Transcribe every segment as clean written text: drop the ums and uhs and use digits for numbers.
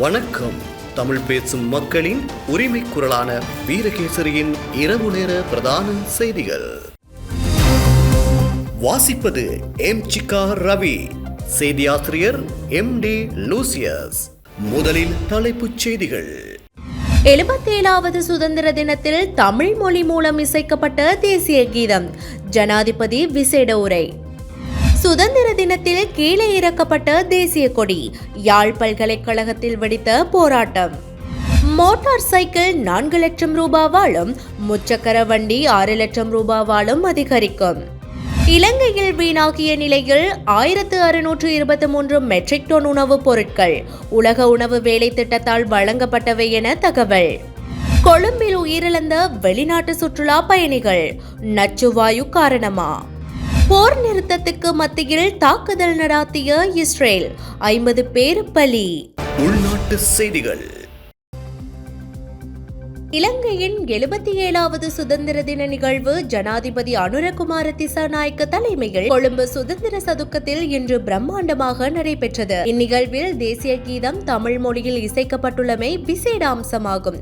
வணக்கம். தமிழ் பேசும் மக்களின் உரிமை குரலான வீரகேசரியின் இரவு நேர பிரதான செய்திகள் வாசிப்பது சிக்கா ரவி, செய்தியாசிரியர் டி லூசியஸ். முதலில் தலைப்புச் செய்திகள். 77வது சுதந்திர தினத்தில் தமிழ் மொழி மூலம் இசைக்கப்பட்ட தேசிய கீதம், ஜனாதிபதி விசேட உரை. சுதந்திர தினத்தில் கீழே இறக்கப்பட்ட தேசிய கொடி, யாழ் பல்கலைக்கழகத்தில் வெடித்த போராட்டம். மோட்டார் சைக்கிள் 4 லட்சம் ரூபாவாலும் முச்சக்கர வண்டி 6 லட்சம் ரூபாவாலும் அதிகரிக்கும். இலங்கையில் வீணாகிய நிலையில் 1623 மெட்ரிக் டன் உணவுப் பொருட்கள் உலக உணவு வேலை திட்டத்தால் வழங்கப்பட்டவை என தகவல். கொழும்பில் உயிரிழந்த வெளிநாட்டு சுற்றுலா பயணிகள் நச்சுவாயு காரணமா? போர் நிறுத்தத்துக்கு மத்தியில் தாக்குதல் நடாத்திய இஸ்ரேல், 50 பேர் பலி. உள்நாட்டு செய்திகள். இலங்கையின் 77வது சுதந்திர தின நிகழ்வு ஜனாதிபதி அனுரகுமார திசாநாயக்க தலைமையில் கொழும்பு சுதந்திர சதுக்கத்தில் இன்று பிரம்மாண்டமாக நடைபெற்றது. இந்நிகழ்வில் தேசிய கீதம் தமிழ் மொழியில் இசைக்கப்பட்டுள்ளமை விசேட அம்சமாகும்.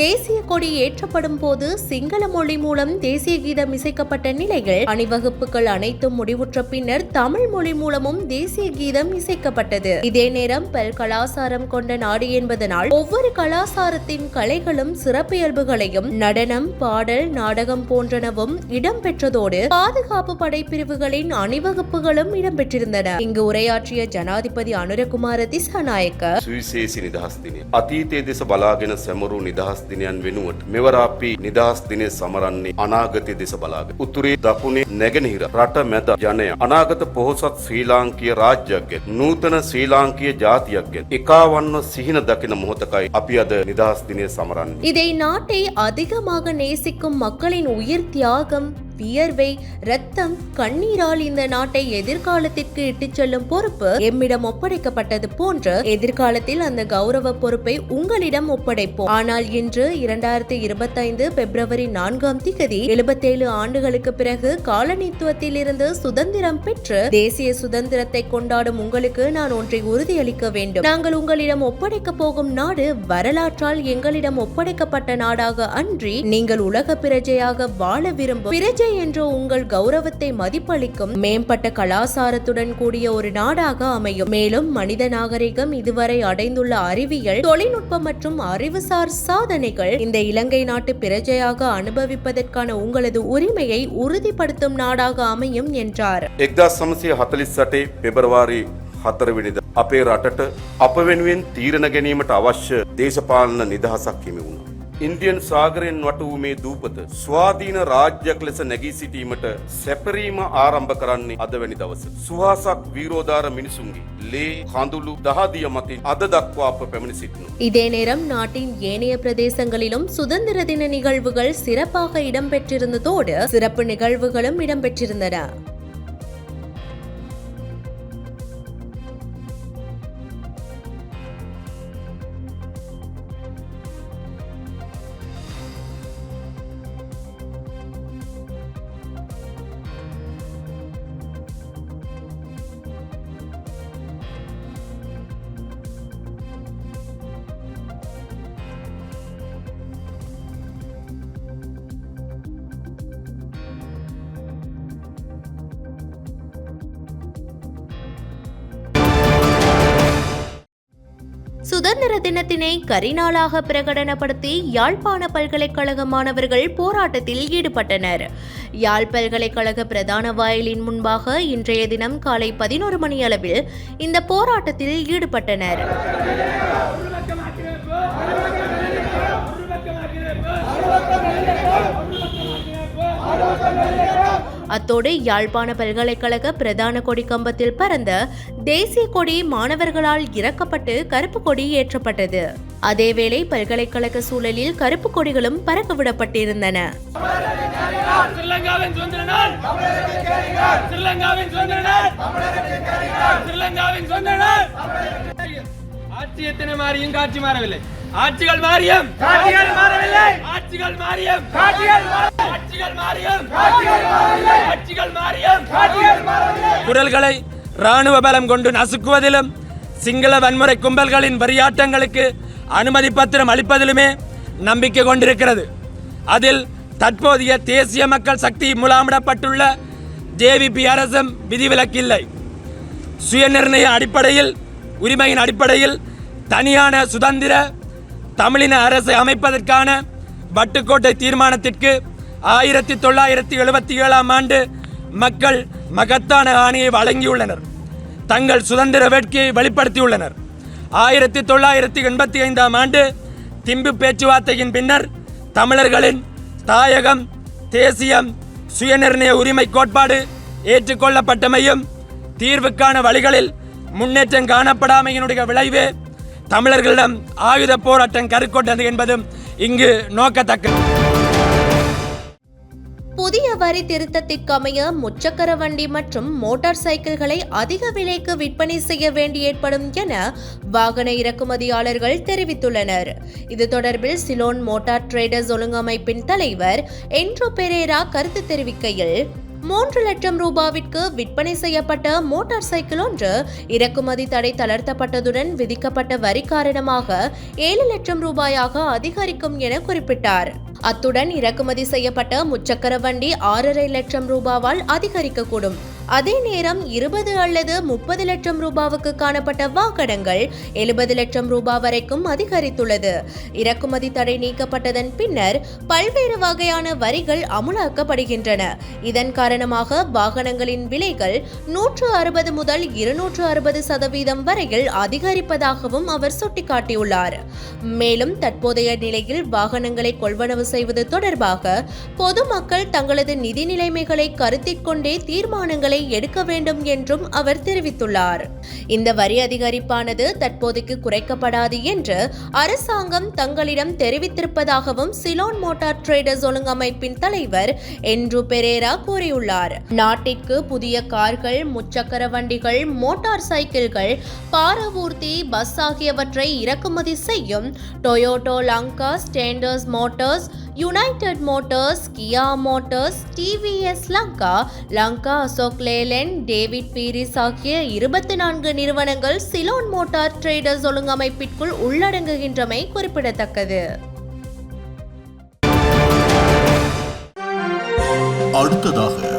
தேசிய கொடி ஏற்றப்படும் போது சிங்கள மொழி மூலம் தேசிய கீதம் இசைக்கப்பட்ட நிலையில் அணிவகுப்புகள் அனைத்தும் முடிவுற்ற பின்னர் தமிழ் மொழி மூலமும் தேசிய கீதம் இசைக்கப்பட்டது. இதே நேரம் பல் கலாசாரம் கொண்ட நாடு என்பதனால் ஒவ்வொரு கலாசாரத்தின் கலைகளும் சிறப்பியல்புகளையும் நடனம், பாடல், நாடகம் போன்றனவும் இடம்பெற்றதோடு பாதுகாப்பு படைப்பிரிவுகளின் அணிவகுப்புகளும் இடம்பெற்றிருந்தன. இங்கு உரையாற்றிய ஜனாதிபதி அனுரகுமார திசாநாயக்க දිනයන් වෙනුවට මෙවර අපි නිදහස් දිනය සමරන්නේ අනාගතයේ දෙස බලාගෙන. උතුරේ දකුණේ නැගෙනහිර රට මැද ජනයා අනාගත පොහොසත් ශ්‍රී ලාංකීය රාජ්‍යයක් ගැන, නූතන ශ්‍රී ලාංකීය ජාතියක් ගැන එකාවන්ව සිහින දකින මොහොතකයි අපි අද නිදහස් දිනය සමරන්නේ. இதை நாட்டை அதிகமாக நேசிக்கும் மக்களின் உயிர் தியாகம், வியர்வை, ரத்தம், கண்ணீரால் இந்த நாட்டை எதிர்காலத்திற்கு இட்டுச் செல்லும் பொறுப்பு எம்மிடம் ஒப்படைக்கப்பட்டது போன்று எதிர்காலத்தில் அந்த கௌரவ பொறுப்பை உங்களிடம் ஒப்படைப்போம். ஆனால் இன்று 2025 பிப்ரவரி 4ஆம் திகதி 77 ஆண்டுகளுக்கு பிறகு காலனித்துவத்தில் இருந்து சுதந்திரம் பெற்று தேசிய சுதந்திரத்தை கொண்டாடும் உங்களுக்கு நான் ஒன்றை உறுதியளிக்க வேண்டும். நாங்கள் உங்களிடம் ஒப்படைக்க போகும் நாடு வரலாற்றால் எங்களிடம் ஒப்படைக்கப்பட்ட நாடாக அன்றி நீங்கள் உலக பிரஜையாக வாழ விரும்பும் பிரஜை என்ற உங்கள் கௌரவத்தை மதிப்பளிக்கும் மேம்பட்ட கலாசாரத்துடன் கூடிய ஒரு நாடாக அமையும். மேலும் மனித நாகரிகம் இதுவரை அடைந்துள்ள அறிவியல், தொழில்நுட்பம் மற்றும் அறிவுசார் சாதனைகள் இந்த இலங்கை நாட்டு பிரஜையாக அனுபவிப்பதற்கான உங்களது உரிமையை உறுதிப்படுத்தும் நாடாக அமையும் என்றார். 1948 பிப்ரவரி 4 වෙනිදා අපේ රටට අප වෙනුවෙන් තීරණ ගැනීමට අවශ්‍ය දේශපාලන නිදහසක් හිමි වුණා. ඉන්දියන් සාගරයෙන් වටු වූ මේ දූපත ස්වාධීන රාජ්‍යයක් ලෙස නැගී සිටීමට සැපරීම ආරම්භ කරන්නේ අද වැනි දවස. සුහාසක් වීරෝදාර මිනිසුන්ගේ ලේ කඳුළු දහදිය මතින් අද දක්වා අප පැමිණ සිටිනු. இதே நேரம் நாட்டின் ஏனைய பிரதேசங்களிலும் சுதந்திர தின நிகழ்வுகள் சிறப்பாக இடம்பெற்றிருந்ததோடு சிறப்பு நிகழ்வுகளும் இடம்பெற்றிருந்தன. சுதந்திர தினத்தினை கரிநாளாக பிரகடனப்படுத்தி யாழ்ப்பாண பல்கலைக்கழக மாணவர்கள் போராட்டத்தில் ஈடுபட்டனர். யாழ் பல்கலைக்கழக பிரதான வாயிலின் முன்பாக இன்றைய தினம் காலை 11 மணி அளவில் இந்த போராட்டத்தில் ஈடுபட்டனர். அத்தோடு யாழ்ப்பாண பல்கலைக்கழக பிரதான கொடி கம்பத்தில் பறந்த தேசிய கொடி மாணவர்களால் இறக்கப்பட்டு கருப்பு கொடி ஏற்றப்பட்டது. அதேவேளை பல்கலைக்கழக சூழலில் கருப்பு கொடிகளும் பறக்க விடப்பட்டிருந்தன. ஆட்சி எத்தனை மாறியும் காட்சி மாறவில்லை. ஆட்சிகள் மாறியும் காட்சிகள் மாறவில்லை. ஆட்சிகள் மாறியும் காட்சிகள் மாறியும் ஆட்சிகள் மாறியும் காட்சிகள் மாறவில்லை. குரல்களை ராணுவ பலம் கொண்டு நசுக்குவதிலும் சிங்கள வன்முறை கும்பல்களின் வரியாட்டங்களுக்கு அனுமதி பத்திரம் அளிப்பதிலுமே நம்பிக்கை கொண்டிருக்கிறது. அதில் தற்போதைய தேசிய மக்கள் சக்தி முலாமிடப்பட்டுள்ள ஜேவிபி அரசும் விதிவிலக்கில்லை. சுயநிர்ணய அடிப்படையில் உரிமையின் அடிப்படையில் தனியான சுதந்திர தமிழின அரசை அமைப்பதற்கான வட்டுக்கோட்டை தீர்மானத்திற்கு 1977 ஆண்டு மக்கள் மகத்தான ஆணையை வழங்கியுள்ளனர். தங்கள் சுதந்திர வேட்கையை வெளிப்படுத்தியுள்ளனர். 1985 ஆண்டு திம்பு பேச்சுவார்த்தையின் பின்னர் தமிழர்களின் தாயகம் தேசியம் சுயநிர்ணய உரிமை கோட்பாடு ஏற்றுக்கொள்ளப்பட்டமையும் தீர்வுக்கான வழிகளில் முன்னேற்றம் காணப்படாமையினுடைய விளைவே தமிழர்களிடம் ஆயுத போராட்டம் கருக்கொண்டது என்பதும் இங்கு நோக்கத்தக்கது. புதிய வரி திருத்தத்திற்கமைய முச்சக்கர வண்டி மற்றும் மோட்டார் சைக்கிள்களை அதிக விலைக்கு விற்பனை செய்ய வேண்டி ஏற்படும் என வாகன இறக்குமதியாளர்கள் தெரிவித்துள்ளனர். இது தொடர்பில் சிலோன் மோட்டார் டிரேடர்ஸ் ஒழுங்கமைப்பின் தலைவர் என்ட்ரோ பெரேரா கருத்து தெரிவிக்கையில், 3 லட்சம் ரூபாவிற்கு விற்பனை செய்யப்பட்ட மோட்டார் சைக்கிள் ஒன்று இறக்குமதி தடை தளர்த்தப்பட்டதுடன் விதிக்கப்பட்ட வரி காரணமாக 7 லட்சம் ரூபாயாக அதிகரிக்கும் என குறிப்பிட்டார். அத்துடன் இறக்குமதி செய்யப்பட்ட முச்சக்கர வண்டி 6.5 லட்சம் ரூபாவால் அதிகரிக்கக்கூடும். அதே நேரம் 20 அல்லது 30 லட்சம் ரூபாவுக்கு காணப்பட்ட வாகனங்கள் 70 லட்சம் ரூபாய் வரைக்கும் அதிகரித்துள்ளது. இறக்குமதி தடை நீக்கப்பட்டதன் பின்னர் பல்வேறு வகையான வரிகள் அமுலாக்கப்படுகின்றன. இதன் காரணமாக வாகனங்களின் விலைகள் 160 முதல் 260% வரையில் அதிகரிப்பதாகவும் அவர் சுட்டிக்காட்டியுள்ளார். மேலும் தற்போதைய நிலையில் வாகனங்களை கொள்வனவு செய்வது தொடர்பாக பொதுமக்கள் தங்களது நிதி நிலைமைகளை கருத்தில் கொண்டே தீர்மானங்களை எடுக்க வேண்டும் என்றும் அவர் தெரிவித்துள்ளார். இந்த வரி அதிகரிப்பானது தற்போதைக்கு குறைக்கப்படாது என்று அரசாங்கம் தங்களிடம் தெரிவித்திருப்பதாகவும் சிலோன் மோட்டார் டிரேடர்ஸ் ஒழுங்கமைப்பின் தலைவர் என்ட்ரோ பெரேரா கூறியுள்ளார். நாட்டிற்கு புதிய கார்கள், முச்சக்கர வண்டிகள், மோட்டார் சைக்கிள்கள், பாரவூர்தி, பஸ் ஆகியவற்றை இறக்குமதி செய்யும் Toyota Lanka, Standards Motors, United Motors, Kia Motors, TVS Lanka, Lanka Ashok Leyland, David Peiris ஆகிய 24 நிறுவனங்கள் சிலோன் மோட்டார் டிரேடர்ஸ் ஒழுங்கமைப்பிற்குள் உள்ளடங்குகின்றமை குறிப்பிடத்தக்கது. அடுத்ததாக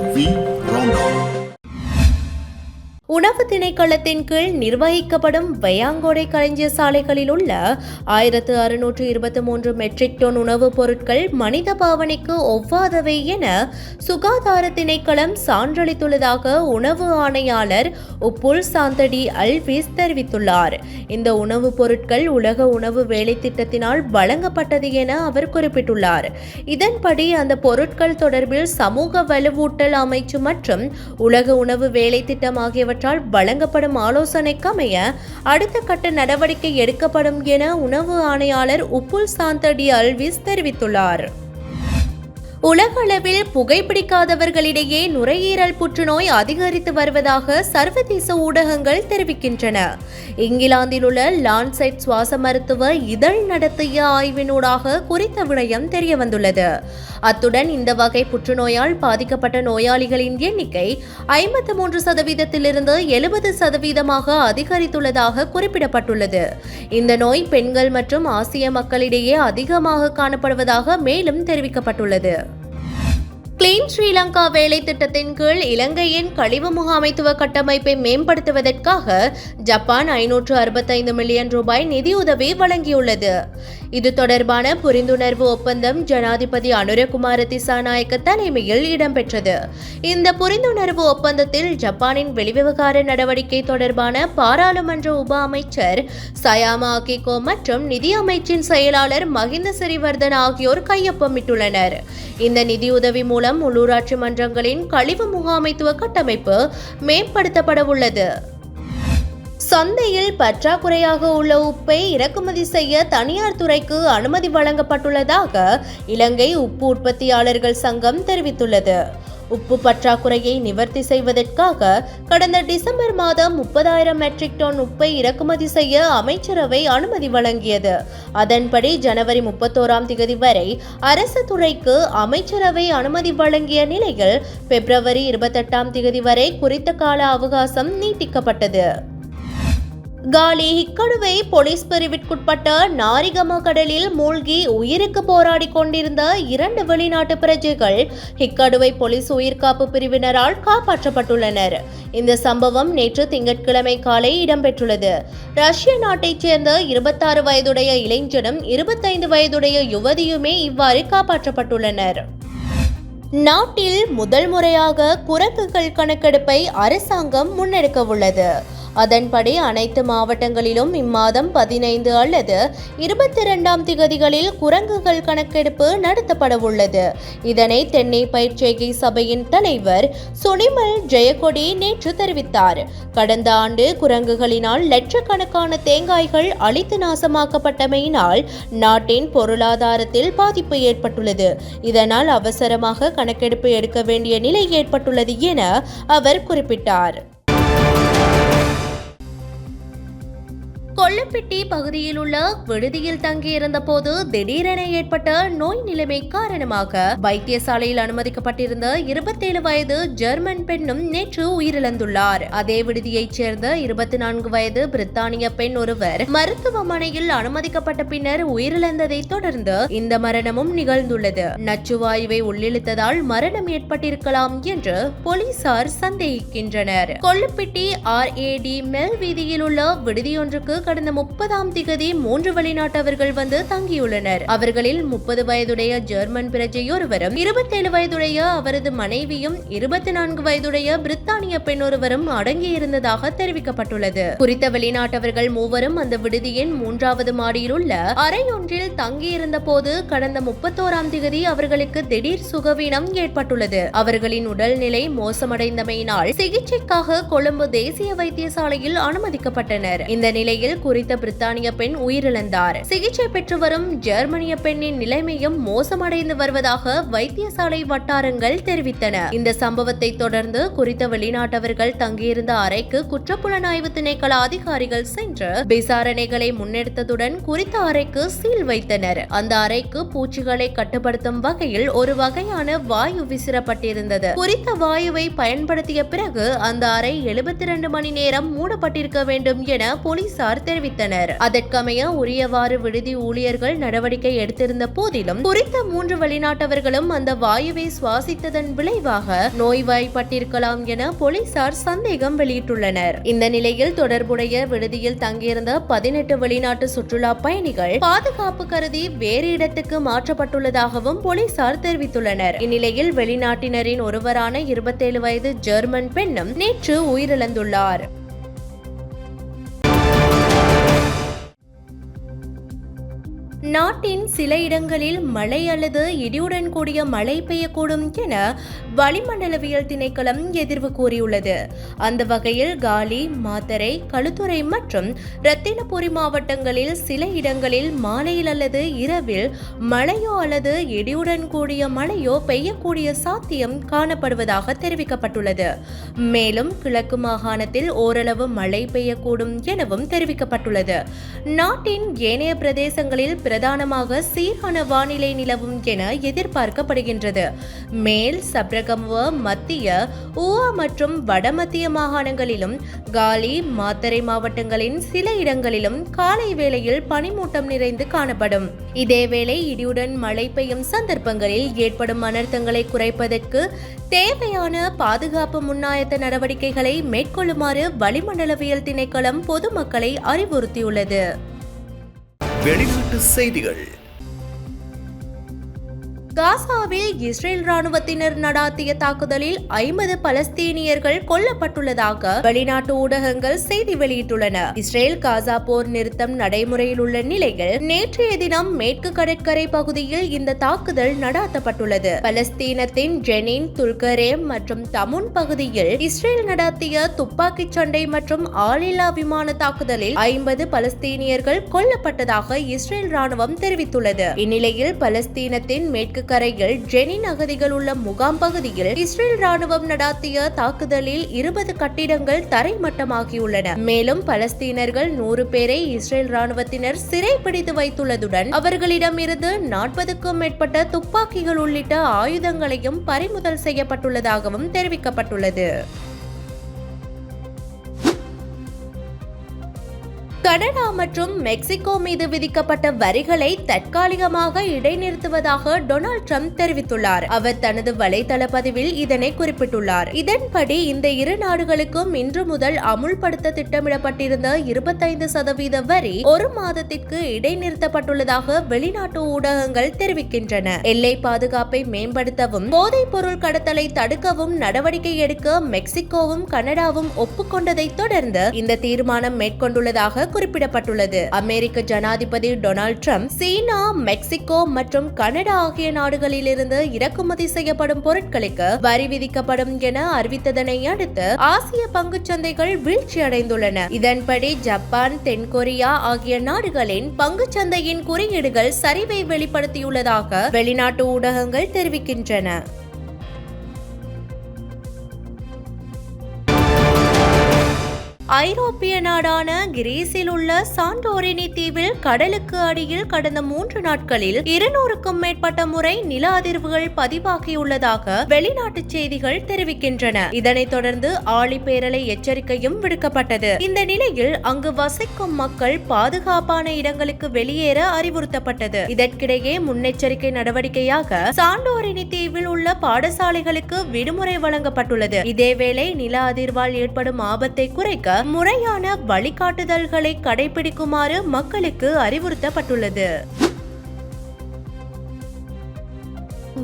உணவு திணைக்களத்தின் கீழ் நிர்வகிக்கப்படும் வையாங்கோடை களஞ்சிய சாலைகளில் உள்ள 1623 மெட்ரிக் டன் உணவுப் பொருட்கள் மனித பாவனைக்கு ஒவ்வாதவை என சுகாதார திணைக்களம் சான்றளித்துள்ளதாக உணவு ஆணையாளர் உப்புல் சாந்தடி அல்விஸ் தெரிவித்துள்ளார். இந்த உணவுப் பொருட்கள் உலக உணவு வேலை திட்டத்தினால் வழங்கப்பட்டது என அவர் குறிப்பிட்டுள்ளார். இதன்படி அந்த பொருட்கள் தொடர்பில் சமூக வலுவூட்டல் அமைச்சு மற்றும் உலக உணவு வேலை திட்டம் ஆகியவற்றால் வழங்கப்படும் ஆலோசனைக்கமைய அடுத்த கட்ட நடவடிக்கை எடுக்கப்படும் என உணவு ஆணையாளர் உப்புல் சாந்தடி அல்விஸ் தெரிவித்துள்ளார். உலகளவில் புகைப்பிடிக்காதவர்களிடையே நுரையீரல் புற்றுநோய் அதிகரித்து வருவதாக சர்வதேச ஊடகங்கள் தெரிவிக்கின்றன. இங்கிலாந்தில் உள்ள லான்செட் சுவாச மருத்துவ இதழ் நடத்திய ஆய்வினூடாக குறித்த விடயம் தெரியவந்துள்ளது. அத்துடன் இந்த வகை புற்றுநோயால் பாதிக்கப்பட்ட நோயாளிகளின் எண்ணிக்கை 53%இலிருந்து 70% அதிகரித்துள்ளதாக குறிப்பிடப்பட்டுள்ளது. இந்த நோய் பெண்கள் மற்றும் ஆசிய மக்களிடையே அதிகமாக காணப்படுவதாக மேலும் தெரிவிக்கப்பட்டுள்ளது. கிளீன் ஸ்ரீலங்கா வேலை திட்டத்தின் கீழ் இலங்கையின் கழிவு முகாமைத்துவ கட்டமைப்பை மேம்படுத்துவதற்காக ஜப்பான் 565 மில்லியன் ரூபாய் நிதியுதவி வழங்கியுள்ளது. இது தொடர்பான புரிந்துணர்வு ஒப்பந்தம் ஜனாதிபதி அனுரகுமார திசாநாயக்க தலைமையில் இடம்பெற்றது. இந்த புரிந்துணர்வு ஒப்பந்தத்தில் ஜப்பானின் வெளிவிவகார நடவடிக்கை தொடர்பான பாராளுமன்ற உப அமைச்சர் சயாமா அகிகோ மற்றும் நிதி அமைச்சின் செயலாளர் மஹிந்த சிறிவர்தன ஆகியோர் கையொப்பமிட்டுள்ளனர். இந்த நிதியுதவி மூலம் மூலம் உள்ளூராட்சி மன்றங்களின் கழிவு முகாமைத்துவ கட்டமைப்பு மேம்படுத்தப்பட உள்ளது. சந்தையில் பற்றாக்குறையாக உள்ள உப்பை இறக்குமதி செய்ய தனியார் துறைக்கு அனுமதி வழங்கப்பட்டுள்ளதாக இலங்கை உப்பு உற்பத்தியாளர்கள் சங்கம் தெரிவித்துள்ளது. உப்பு பற்றாக்குறையை நிவர்த்தி செய்வதற்காக கடந்த டிசம்பர் மாதம் 30,000 மெட்ரிக் டன் உப்பை இறக்குமதி செய்ய அமைச்சரவை அனுமதி வழங்கியது. அதன்படி ஜனவரி 31ஆம் தேதி வரை அரசு துறைக்கு அமைச்சரவை அனுமதி வழங்கிய நிலையில் பிப்ரவரி 28ஆம் தேதி வரை குறித்த கால அவகாசம் நீட்டிக்கப்பட்டது. காலி ஹிக்கடுவை போலீஸ் பிரிவிற்குட்பட்ட நாரிகம கடலில் மூழ்கி உயிருக்கு போராடி கொண்டிருந்த 2 வெளிநாட்டு பிரஜைகள் ஹிக்கடுவை போலீஸ் உயிர்காப்பு பிரிவினரால் காப்பாற்றப்பட்டுள்ளனர். இந்த சம்பவம் நேற்று திங்கட்கிழமை காலை இடம்பெற்றுள்ளது. ரஷ்ய நாட்டைச் சேர்ந்த 26 வயதுடைய இளைஞனும் 25 வயதுடைய யுவதியுமே இவ்வாறு காப்பாற்றப்பட்டுள்ளனர். நாட்டில் முதல் முறையாக குரங்குகள் கணக்கெடுப்பை அரசாங்கம் முன்னெடுக்க உள்ளது. அதன்படி அனைத்து மாவட்டங்களிலும் இம்மாதம் 15 அல்லது 22ஆம் திகதிகளில் குரங்குகள் கணக்கெடுப்பு நடத்தப்பட உள்ளது. இதனை தென்னை பயிர்ச்செய்கை சபையின் தலைவர் சுனிமல் ஜெயக்கொடி நேற்று தெரிவித்தார். கடந்த ஆண்டு குரங்குகளினால் லட்சக்கணக்கான தேங்காய்கள் அழித்து நாசமாக்கப்பட்டமையினால் நாட்டின் பொருளாதாரத்தில் பாதிப்பு ஏற்பட்டுள்ளது. இதனால் அவசரமாக கணக்கெடுப்பு எடுக்க வேண்டிய நிலை ஏற்பட்டுள்ளது என அவர் குறிப்பிட்டார். கொல்லப்பிட்டி பகுதியில் உள்ள விடுதியில் தங்கியிருந்த போது திடீரென ஏற்பட்ட நோய் நிலைமை காரணமாக வைத்தியசாலையில் அனுமதிக்கப்பட்டிருந்த 27 வயது ஜெர்மன் பெண்ணும் நேற்று உயிரிழந்துள்ளார். அதே விடுதியைச் சேர்ந்த 24 வயது பிரித்தானிய பெண் ஒருவர் மருத்துவமனையில் அனுமதிக்கப்பட்ட பின்னர் உயிரிழந்ததை தொடர்ந்து இந்த மரணமும் நிகழ்ந்துள்ளது. நச்சுவாயுவை உள்ளிழுத்ததால் மரணம் ஏற்பட்டிருக்கலாம் என்று போலீசார் சந்தேகிக்கின்றனர். கொல்லப்பிட்டி RAD மெல் வீதியில் உள்ள விடுதியொன்றுக்கு கடந்த 30ஆம் திகதி 3 வெளிநாட்டவர்கள் வந்து தங்கியுள்ளனர். அவர்களில் 30 வயதுடைய ஜெர்மன் பிரஜையொருவரும் 27 வயதுடைய அவரது மனைவியும் 24 வயதுடைய பிரித்தானிய பெண் ஒருவரும் அடங்கியிருந்ததாக தெரிவிக்கப்பட்டுள்ளது. குறித்த வெளிநாட்டவர்கள் மூவரும் அந்த விடுதியின் 3வது மாடியில் உள்ள அறையொன்றில் தங்கியிருந்த போது கடந்த 31ஆம் திகதி அவர்களுக்கு திடீர் சுகவீனம் ஏற்பட்டுள்ளது. அவர்களின் உடல்நிலை மோசமடைந்தமையினால் சிகிச்சைக்காக கொழும்பு தேசிய வைத்தியசாலையில் அனுமதிக்கப்பட்டனர். இந்த நிலையில் குறித்த பிரித்தானிய பெண் உயிரிழந்தார். சிகிச்சை பெற்று வரும் ஜெர்மனிய பெண்ணின் நிலைமையும் மோசமடைந்து வருவதாக வைத்தியசாலை வட்டாரங்கள் தெரிவித்தன. இந்த சம்பவத்தை தொடர்ந்து குறித்த வெளிநாட்டவர்கள் தங்கியிருந்த அறைக்கு குற்றப்புலனாய்வு திணைக்கள அதிகாரிகள் சென்று விசாரணைகளை முன்னெடுத்ததுடன் குறித்த அறைக்கு சீல் வைத்தனர். அந்த அறைக்கு பூச்சிகளை கட்டுப்படுத்தும் வகையில் ஒரு வகையான வாயு விசிறப்பட்டிருந்தது. குறித்த வாயுவை பயன்படுத்திய பிறகு அந்த அறை 72 மணி நேரம் மூடப்பட்டிருக்க வேண்டும் என போலீசார் தெரிவித்தனர். அதற்கமைய உரியவாறு விடுதி ஊழியர்கள் நடவடிக்கை எடுத்திருந்த போதிலும் குறித்த 3 வெளிநாட்டவர்களும் அந்த வாயுவை சுவாசித்ததன் விளைவாக நோய்வாய்ப்பட்டிருக்கலாம் என போலீசார் சந்தேகம் வெளியிட்டுள்ளனர். இந்த நிலையில் தொடர்புடைய விடுதியில் தங்கியிருந்த 18 வெளிநாட்டு சுற்றுலா பயணிகள் பாதுகாப்பு கருதி வேறு இடத்துக்கு மாற்றப்பட்டுள்ளதாகவும் போலீசார் தெரிவித்துள்ளனர். இந்நிலையில் வெளிநாட்டினரின் ஒருவரான 27 வயது ஜெர்மன் பெண்ணும் நேற்று உயிரிழந்துள்ளார். நாட்டின் சில இடங்களில் மழை அல்லது இடியுடன் கூடிய மழை பெய்யக்கூடும் என வளிமண்டலவியல் திணைக்களம் எதிர்வு கூறியுள்ளது. அந்த வகையில் காலி, மாத்தறை, களுத்துறை மற்றும் ரத்தினபுரி மாவட்டங்களில் சில இடங்களில் மாலையில் அல்லது இரவில் மழையோ அல்லது இடியுடன் கூடிய மழையோ பெய்யக்கூடிய சாத்தியம் காணப்படுவதாக தெரிவிக்கப்பட்டுள்ளது. மேலும் கிழக்கு மாகாணத்தில் ஓரளவு மழை பெய்யக்கூடும் எனவும் தெரிவிக்கப்பட்டுள்ளது. நாட்டின் ஏனைய பிரதேசங்களில் பிரதானமாக சீரான வானிலை நிலவும் என எதிர்பார்க்கப்படுகின்றது. மேல் சப்ரகமுவ, மத்திய, ஊவா மற்றும் வடமத்திய மாகாணங்களிலும் காலி, மாத்தறை மாவட்டங்களின் சில இடங்களிலும் காலை வேளையில் பனிமூட்டம் நிறைந்து காணப்படும். இதேவேளை இடியுடன் மழை பெய்யும் சந்தர்ப்பங்களில் ஏற்படும் அனர்த்தங்களை குறைப்பதற்கு தேவையான பாதுகாப்பு முன்னாயத்த நடவடிக்கைகளை மேற்கொள்ளுமாறு வளிமண்டலவியல் திணைக்களம் பொதுமக்களை அறிவுறுத்தியுள்ளது. வெளிநாட்டு செய்திகள். காசாவில் இஸ்ரேல் ராணுவத்தினர் நடாத்திய தாக்குதலில் 50 பலஸ்தீனியர்கள் கொல்லப்பட்டுள்ளதாக வெளிநாட்டு ஊடகங்கள் செய்தி வெளியிட்டுள்ளன. இஸ்ரேல் காசா போர் நிறுத்தம் நடைமுறையில் உள்ள நிலையில் நேற்றைய தினம் மேற்கு கடற்கரை பகுதியில் இந்த தாக்குதல் நடாத்தப்பட்டுள்ளது. பலஸ்தீனத்தின் ஜெனின், துல்கரேம் மற்றும் தமுன் பகுதியில் இஸ்ரேல் நடாத்திய துப்பாக்கிச் சண்டை மற்றும் ஆளில்லா விமான தாக்குதலில் 50 பலஸ்தீனியர்கள் கொல்லப்பட்டதாக இஸ்ரேல் ராணுவம் தெரிவித்துள்ளது. இந்நிலையில் பலஸ்தீனத்தின் மேற்கு கரையில் ஜெனின் அகதிகள் உள்ள முகாம் பகுதியில் இஸ்ரேல் ராணுவம் நடாத்திய தாக்குதலில் 20 கட்டிடங்கள் தரைமட்டமாகியுள்ளன. மேலும் பலஸ்தீனர்கள் 100 பேரை இஸ்ரேல் ராணுவத்தினர் சிறைப்பிடித்து வைத்துள்ளதுடன் அவர்களிடமிருந்து 40க்கும் மேற்பட்ட துப்பாக்கிகள் உள்ளிட்ட ஆயுதங்களையும் பறிமுதல் செய்யப்பட்டுள்ளதாகவும் தெரிவிக்கப்பட்டுள்ளது. கனடா மற்றும் மெக்சிகோ மீது விதிக்கப்பட்ட வரிகளை தற்காலிகமாக இடைநிறுத்துவதாக டொனால்ட் ட்ரம்ப் தெரிவித்துள்ளார். அவர் தனது வலைதள பதிவில் இதனை குறிப்பிட்டுள்ளார். இதன்படி இந்த இரு நாடுகளுக்கும் இன்று முதல் அமுல்படுத்த திட்டமிடப்பட்டிருந்த 25% வரி ஒரு மாதத்திற்கு இடைநிறுத்தப்பட்டுள்ளதாக வெளிநாட்டு ஊடகங்கள் தெரிவிக்கின்றன. எல்லை பாதுகாப்பை மேம்படுத்தவும் போதைப் பொருள் கடத்தலை தடுக்கவும் நடவடிக்கை எடுக்க மெக்சிகோவும் கனடாவும் ஒப்புக்கொண்டதை தொடர்ந்து இந்த தீர்மானம் மேற்கொண்டுள்ளதாக குறிப்பிடப்பட்டுள்ளது. அமெரிக்க ஜனாதிபதி டொனால்ட் ட்ரம்ப் சீனா, மெக்சிகோ மற்றும் கனடா ஆகிய நாடுகளிலிருந்து இறக்குமதி செய்யப்படும் பொருட்களுக்கு வரி விதிக்கப்படும் என அறிவித்ததனை அடுத்து ஆசிய பங்குச்சந்தைகள் வீழ்ச்சியடைந்துள்ளன. இதன்படி ஜப்பான், தென்கொரியா ஆகிய நாடுகளின் பங்குச்சந்தையின் குறியீடுகள் சரிவை வெளிப்படுத்தியுள்ளதாக வெளிநாட்டு ஊடகங்கள் தெரிவிக்கின்றன. ஐரோப்பிய நாடான கிரீஸில் உள்ள சாண்டோரினி தீவில் கடலுக்கு அடியில் கடந்த 3 நாட்களில் 200க்கும் மேற்பட்ட முறை நில அதிர்வுகள் பதிவாகியுள்ளதாக வெளிநாட்டு செய்திகள் தெரிவிக்கின்றன. இதனைத் தொடர்ந்து ஆழிப்பேரலை எச்சரிக்கையும் விடுக்கப்பட்டது. இந்த நிலையில் அங்கு வசிக்கும் மக்கள் பாதுகாப்பான இடங்களுக்கு வெளியேற அறிவுறுத்தப்பட்டது. இதற்கிடையே முன்னெச்சரிக்கை நடவடிக்கையாக சாண்டோரினி தீவில் உள்ள பாடசாலைகளுக்கு விடுமுறை வழங்கப்பட்டுள்ளது. இதேவேளை நில அதிர்வால் ஏற்படும் ஆபத்தை குறைக்க முறையான வழிகாட்டுதல்களை கடைபிடிக்குமாறு மக்களுக்கு அறிவுறுத்தப்பட்டுள்ளது.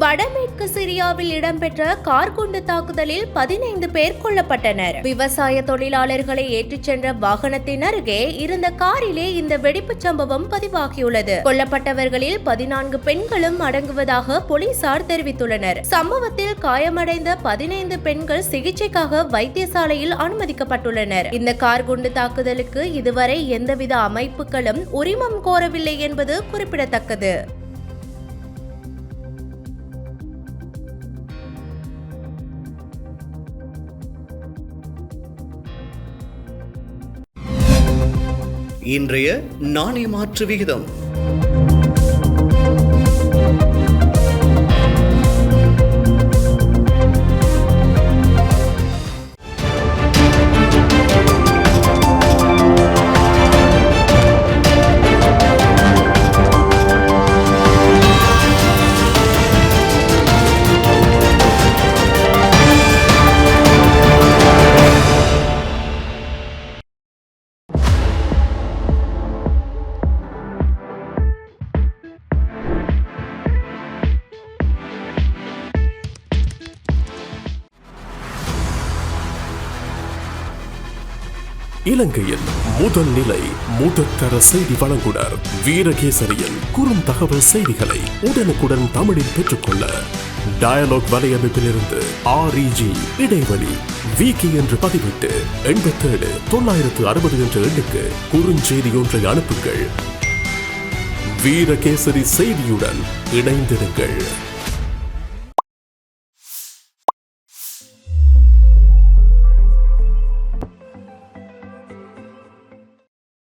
வடமேற்கு சிரியாவில் இடம்பெற்ற கார் குண்டு தாக்குதலில் 15 பேர் கொல்லப்பட்டனர். விவசாய தொழிலாளர்களை ஏற்றிச் சென்ற வாகனத்தின் அருகே இருந்த காரிலே இந்த வெடிப்புச் சம்பவம் பதிவாகியுள்ளது. கொல்லப்பட்டவர்களில் 14 பெண்களும் அடங்குவதாக போலீசார் தெரிவித்துள்ளனர். சம்பவத்தில் காயமடைந்த 15 பெண்கள் சிகிச்சைக்காக வைத்தியசாலையில் அனுமதிக்கப்பட்டுள்ளனர். இந்த கார் குண்டு தாக்குதலுக்கு இதுவரை எந்தவித அமைப்புகளும் உரிமம் கோரவில்லை என்பது குறிப்பிடத்தக்கது. இன்றைய நாணய மாற்று விகிதம் இலங்கையின் முதல் நிலை முதற்தர செய்தி வழங்குனர் வீரகேசரியின் குறும் தகவல் செய்திகளை உடனுக்குடன் தமிழில் பெற்றுக்கொள்ள டயலாக் வலையமைப்பிலிருந்து REG இடைவெளி வீக்கி என்று பதிவிட்டு 87 960 என்ற எண்ணுக்கு குறுஞ்செய்தி ஒன்றை அனுப்புங்கள். வீரகேசரி செய்தியுடன் இணைந்திருங்கள்.